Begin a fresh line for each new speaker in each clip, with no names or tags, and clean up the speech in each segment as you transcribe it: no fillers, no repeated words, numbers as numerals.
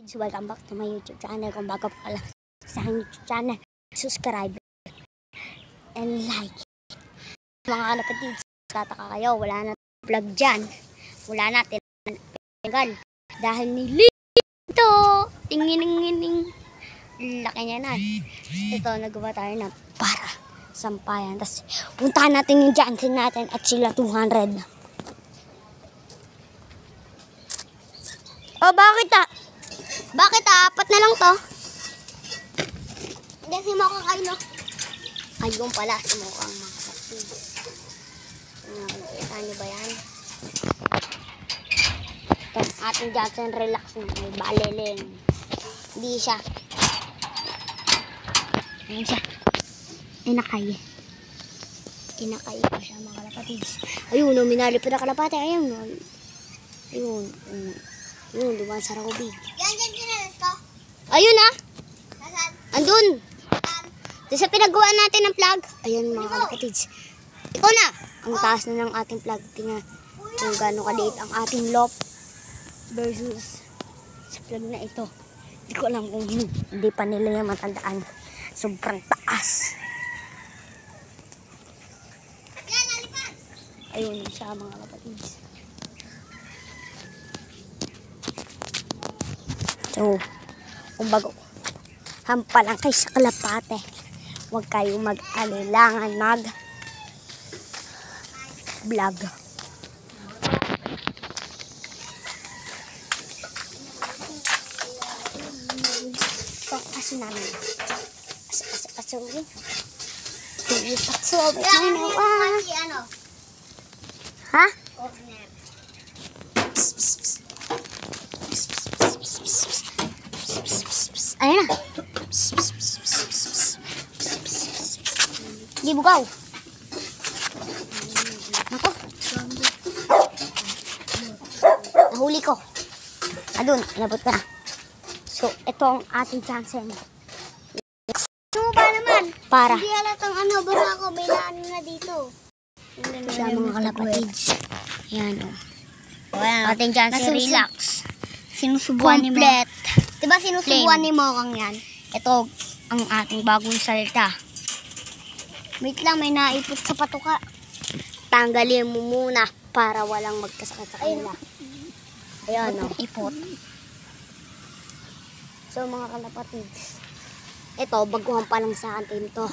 Welcome back to my YouTube channel. Kung bago pa lang sa aking YouTube channel, subscribe and like. Mga kalapatids, tataka kayo, wala na vlog dyan. Wala natin tanggal dahil nilito. Tingining-ngining. Laki niya na. Ito, nagawa tayo na para sampayan. Tapos, puntahan natin yung Jansen natin at sila 200. Oh, bakit Bakit apat na lang to? Hindi, si Mokang kayo. Ayun pala, si Mokang mga kapatid. Kita nyo ba yan? Ito, ating Jansen relax na. May balilin. Hindi siya. Ayan siya. Inakay. Inakay pa siya mga kalapatids. Ayun, minali pa na kalapate. Ayun. Ayun. Ayun, dumaan sa rakubig. Yan kinalas ko? Ayun Nasaan? Andun. Saan? Sa pinagawa natin ng plug. Ayun mga kalapatids. Ito na. Ang taas na ng ating plug. Tingnan kung gano'ng kaliit ang ating loft versus sa plug na ito. Hindi ko alam kung hindi pa nila yung matandaan. Sobrang taas. Yan, nalipad. Ayun siya mga kalapatids. So, kung bago hampa lang kayo sa kalapate, huwag kayong mag-alilangan mag-vlog. Ito, aso namin. Aso. Ha? Ayan na. Di bugaw. Ako. Nahuli ko. Adun, inabot ka na. So, ito ang ating Jansen.
Ano ba naman?
Para.
Hindi halatang baka ako bailaan na dito.
Sa mga kalapatids. Ayan o.
Ayan.
Ating Jansen relax.
Sinusubuan ni Mo.
Complete.
Diba sinusubuan ni Mokang yan?
Ito ang ating bagong salita.
Wait lang, may naipot sa patuka.
Tanggalin mo muna para walang magkasakit sa kanila. Ayan o.
Ipot.
So mga kalapatids, ito baguhan pa lang sa akin to.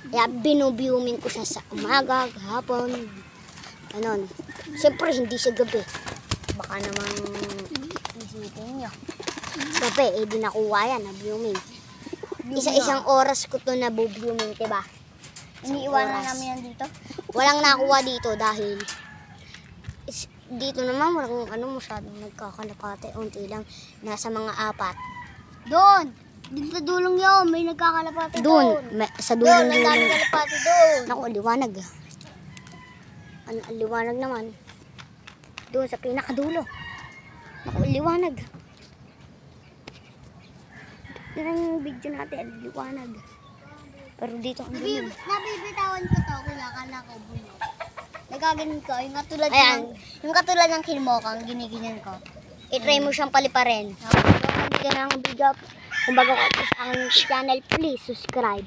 Kaya binubiumin ko siya sa umaga, hapon, ganon. Siyempre hindi siya gabi. Baka naman isipin nyo. Gabi, di nakuha yan, nabiumin. Isa-isang oras ko to nabubiumin, diba?
Iniiwanan namin yan dito.
Walang nakuha dito dahil dito naman walang masyadong nagkakalapate. Unti lang, nasa mga 4.
Doon! Dito dulong yun, may nagkakalapati doon.
Sa
Doon,
dulong
may daming kalapati doon.
Naku, liwanag. Ang liwanag naman. Doon sa pinakadulo. Naku, liwanag. Yan ang video natin, liwanag. Pero dito ang dilim.
Nabibitawan ko to, kailangan ko bulok. Nagaganin ko, yung katulad ng kinmokang, giniganyan ko.
I-try mo siyang paliparin. Kung hindi ka ng video, kung bago ka sa aking channel, please subscribe.